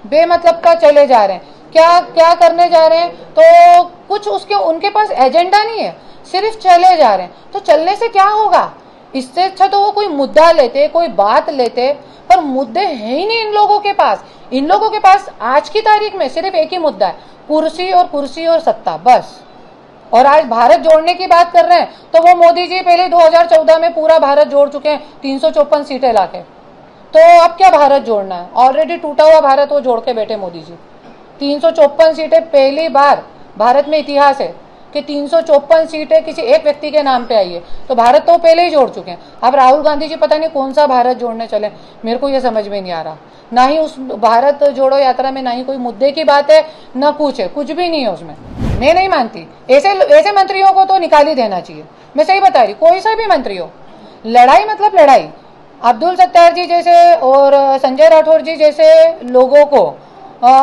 बेमतलब का चले जा रहे हैं। क्या क्या करने जा रहे हैं, तो कुछ उसके उनके पास एजेंडा नहीं है, सिर्फ चले जा रहे हैं। तो चलने से क्या होगा, इससे अच्छा तो वो कोई मुद्दा लेते, कोई बात लेते, पर मुद्दे हैं ही नहीं इन लोगों के पास। इन लोगों के पास आज की तारीख में सिर्फ एक ही मुद्दा है, कुर्सी और सत्ता, बस। और आज भारत जोड़ने की बात कर रहे हैं, तो वो मोदी जी पहले 2014 में पूरा भारत जोड़ चुके हैं 354 सीटें लाके। तो अब क्या भारत जोड़ना है, ऑलरेडी टूटा हुआ भारत वो जोड़ के बैठे मोदी जी। 354 सीटें, पहली बार भारत में इतिहास है कि 354 सीटें किसी एक व्यक्ति के नाम पे आई है। तो भारत तो पहले ही जोड़ चुके हैं। अब राहुल गांधी जी पता नहीं कौन सा भारत जोड़ने चले, मेरे को ये समझ में नहीं आ रहा। ना ही उस भारत जोड़ो यात्रा में ना ही कोई मुद्दे की बात है, ना कुछ है, कुछ भी नहीं है उसमें। मैं नहीं मानती, ऐसे मंत्रियों को तो निकाल ही देना चाहिए। मैं सही बता रही, कोई सा भी मंत्री हो, लड़ाई मतलब लड़ाई। अब्दुल सत्तार जी जैसे और संजय राठौर जी जैसे लोगों को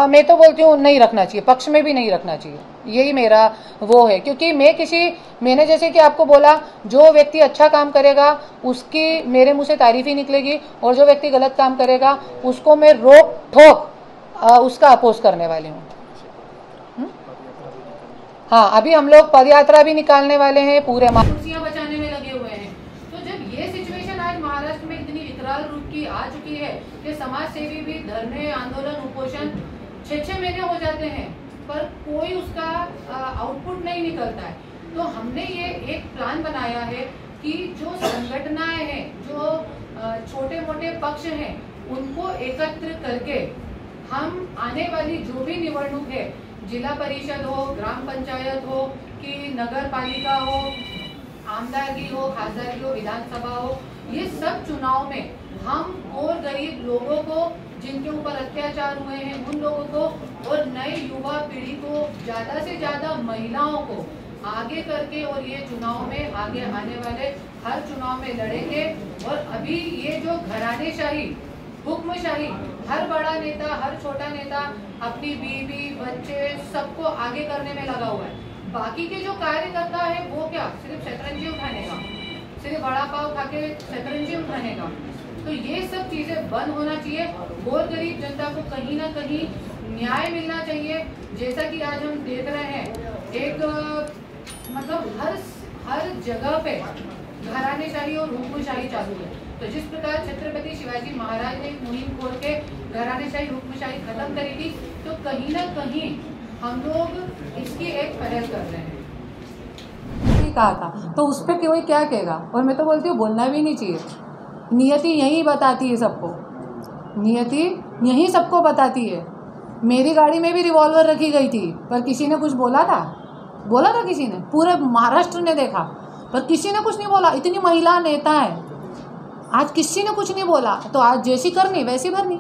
मैं तो बोलती हूँ नहीं रखना चाहिए, पक्ष में भी नहीं रखना चाहिए। यही मेरा वो है, क्योंकि मैंने जैसे कि आपको बोला, जो व्यक्ति अच्छा काम करेगा उसकी मेरे मुंह से तारीफ ही निकलेगी, और जो व्यक्ति गलत काम करेगा उसको मैं रोक ठोक उसका अपोज करने वाली हूँ। हाँ, अभी हम लोग पदयात्रा भी निकालने वाले हैं, पूरे कुर्सियां बचाने में लगे हुए हैं। तो जब ये सिचुएशन आज महाराष्ट्र में इतनी विकराल रूप की आ चुकी है कि समाज सेवी भी धरने, आंदोलन, उपोषण 6-6 महीने हो जाते हैं, पर कोई उसका आउटपुट नहीं निकलता है। तो हमने ये एक प्लान बनाया है कि जो संगठनाएं हैं, जो छोटे मोटे पक्ष हैं, उनको एकत्र करके हम आने वाली जो भी निवडणूक है, जिला परिषद हो, ग्राम पंचायत हो कि नगर पालिका हो, आमदारगी हो, खासदारगी हो, विधानसभा हो, ये सब चुनाव में हम और गरीब लोगों को, जिनके ऊपर अत्याचार हुए हैं उन लोगों को, और नए युवा पीढ़ी को, ज्यादा से ज्यादा महिलाओं को आगे करके, और ये चुनाव में आगे आने वाले हर चुनाव में लड़ेंगे। और अभी ये जो घरानेशाही, हुक्मशाही, हर बड़ा नेता, हर छोटा नेता अपनी बीवी, बच्चे सबको आगे करने में लगा हुआ है। बाकी के जो कार्यकर्ता है वो क्या, सिर्फ शतरंजी उठाने का, सिर्फ बड़ा पाव खा के शतरंजी उठाने का। तो ये सब चीजें बंद होना चाहिए, और गरीब जनता को कहीं ना कहीं न्याय मिलना चाहिए। जैसा कि आज हम देख रहे हैं, एक मतलब हर जगह पे घरानेशाही और हुक्मशाही चालू है। तो जिस प्रकार छत्रपति शिवाजी महाराज ने मुहिम खोल के घरानेशाही, हुक्मशाही खत्म करी थी, तो कहीं ना कहीं हम लोग इसकी एक पहल कर रहे हैं। कहा था तो उस पर कोई क्या कहेगा, और मैं तो बोलती हूँ बोलना भी नहीं चाहिए। नियति यही बताती है सबको, नियति यही सबको बताती है। मेरी गाड़ी में भी रिवॉल्वर रखी गई थी, पर किसी ने कुछ बोला था किसी ने? पूरे महाराष्ट्र ने देखा, पर किसी ने कुछ नहीं बोला। इतनी महिला नेता है, आज किसी ने कुछ नहीं बोला। तो आज जैसी करनी वैसी भरनी।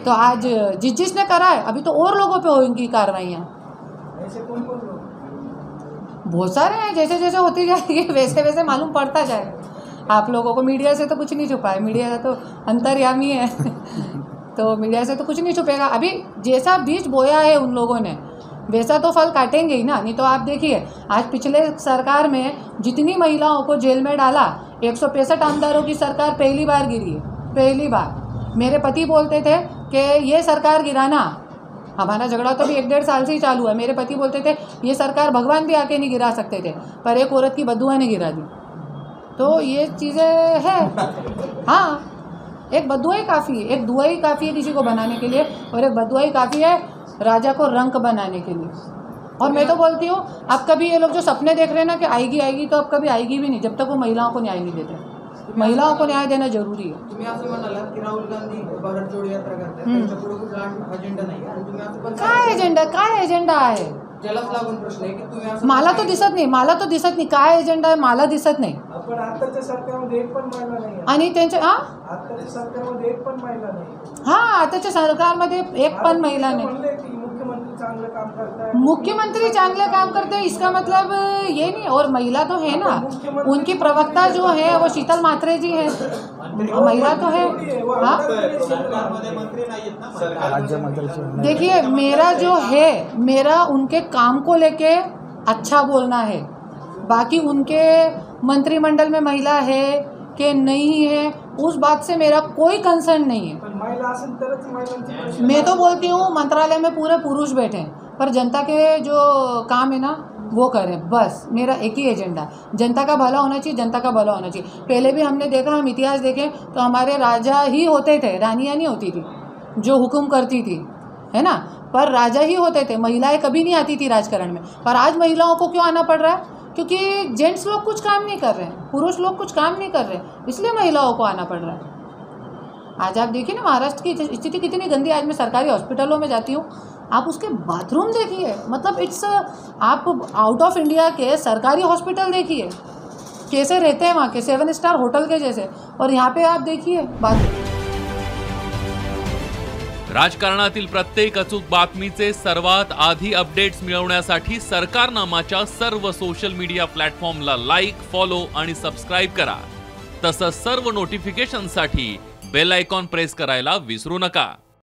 तो आज जिसने करा है, अभी तो और लोगों पे होंगी कार्रवाइयाँ। बहुत सारे हैं, जैसे जैसे होती जाएगी वैसे वैसे मालूम पड़ता जाएगा आप लोगों को। मीडिया से तो कुछ नहीं छुपा है, मीडिया से तो अंतर्यामी है तो मीडिया से तो कुछ नहीं छुपेगा। अभी जैसा बीज बोया है उन लोगों ने, वैसा तो फल काटेंगे ही ना। नहीं तो आप देखिए, आज पिछले सरकार में जितनी महिलाओं को जेल में डाला, 165 आमदारों की सरकार पहली बार गिरी है, पहली बार। मेरे पति बोलते थे कि ये सरकार गिराना, हमारा झगड़ा तो भी 1-1.5 साल से ही चालू है। मेरे पति बोलते थे ये सरकार भगवान भी आके नहीं गिरा सकते थे, पर एक औरत की बदुआ ने गिरा दी। तो ये चीज़ें हैं। हाँ, एक बदुआ ही काफ़ी है, एक दुआ ही काफ़ी है किसी को बनाने के लिए, और एक बदुआ ही काफ़ी है राजा को रंक बनाने के लिए। और मैं तो बोलती हूँ, अब कभी ये लोग जो सपने देख रहे हैं ना कि आएगी, तो अब कभी आएगी भी नहीं, जब तक वो महिलाओं को न्याय नहीं देते। महिलाओं को न्याय देना जरूरी है। तुम्ही असं म्हणालात की राहुल गांधी भारत जोडो यात्रा करतात, त्यांच्यापुढे कुठला अजेंडा नाही, आणि तुम्ही असं पण काय एजेंडा आहे? त्यालाच लागून प्रश्न आहे की तुम्ही असं मला तो दिसत नाही काय एजेंडा आहे, मला दिसत नाही। आपण आताच्या सरकारमध्ये एक पण महिला नाही, आणि त्यांच्या आताच्या सरकारमध्ये एक पण महिला नाही। हाँ, आताच्या सरकारमध्ये एक पण महिला नाही। मुख्यमंत्री चांगले काम करते हैं, इसका मतलब ये नहीं। और महिला तो है ना, उनकी प्रवक्ता जो है वो शीतल मात्रे जी है, महिला तो है। हाँ, देखिए मेरा जो है, मेरा उनके काम को लेके अच्छा बोलना है। बाकी उनके मंत्रिमंडल में महिला है कि नहीं है, उस बात से मेरा कोई कंसर्न नहीं है। असेल तरच महिलांचे प्रश्न मैं तो बोलती हूँ मंत्रालय में पूरे पुरुष बैठे हैं, पर जनता के जो काम है ना वो करें। बस मेरा एक ही एजेंडा, जनता का भला होना चाहिए, जनता का भला होना चाहिए। पहले भी हमने देखा, हम इतिहास देखें तो हमारे राजा ही होते थे, रानियाँ नहीं होती थी जो हुक्म करती थी, है ना, पर राजा ही होते थे, महिलाएं कभी नहीं आती थी राजकारण में। पर आज महिलाओं को क्यों आना पड़ रहा है? क्योंकि जेंट्स लोग कुछ काम नहीं कर रहे हैं, पुरुष लोग कुछ काम नहीं कर रहे हैं, इसलिए महिलाओं को आना पड़ रहा है। आज आप देखिए ना महाराष्ट्र की स्थिति कितनी गंदी। आज मैं सरकारी हॉस्पिटलों में जाती हूँ, आप उसके बाथरूम देखिए, मतलब इट्स आप आउट ऑफ इंडिया के सरकारी हॉस्पिटल देखिए कैसे रहते हैं वहाँ के, 7 स्टार होटल के जैसे, और यहाँ पे आप देखिए बाथरूम। राजकारणातील प्रत्येक अचूक बातमीचे सर्वात आधी अपडेट्स मिळवण्यासाठी सरकारनामाच्या सर्व सोशल मीडिया प्लॅटफॉर्मला लाईक, फॉलो आणि सबस्क्राइब करा। तसंच सर्व नोटिफिकेशनसाठी बेल आयकॉन प्रेस करायला विसरू नका।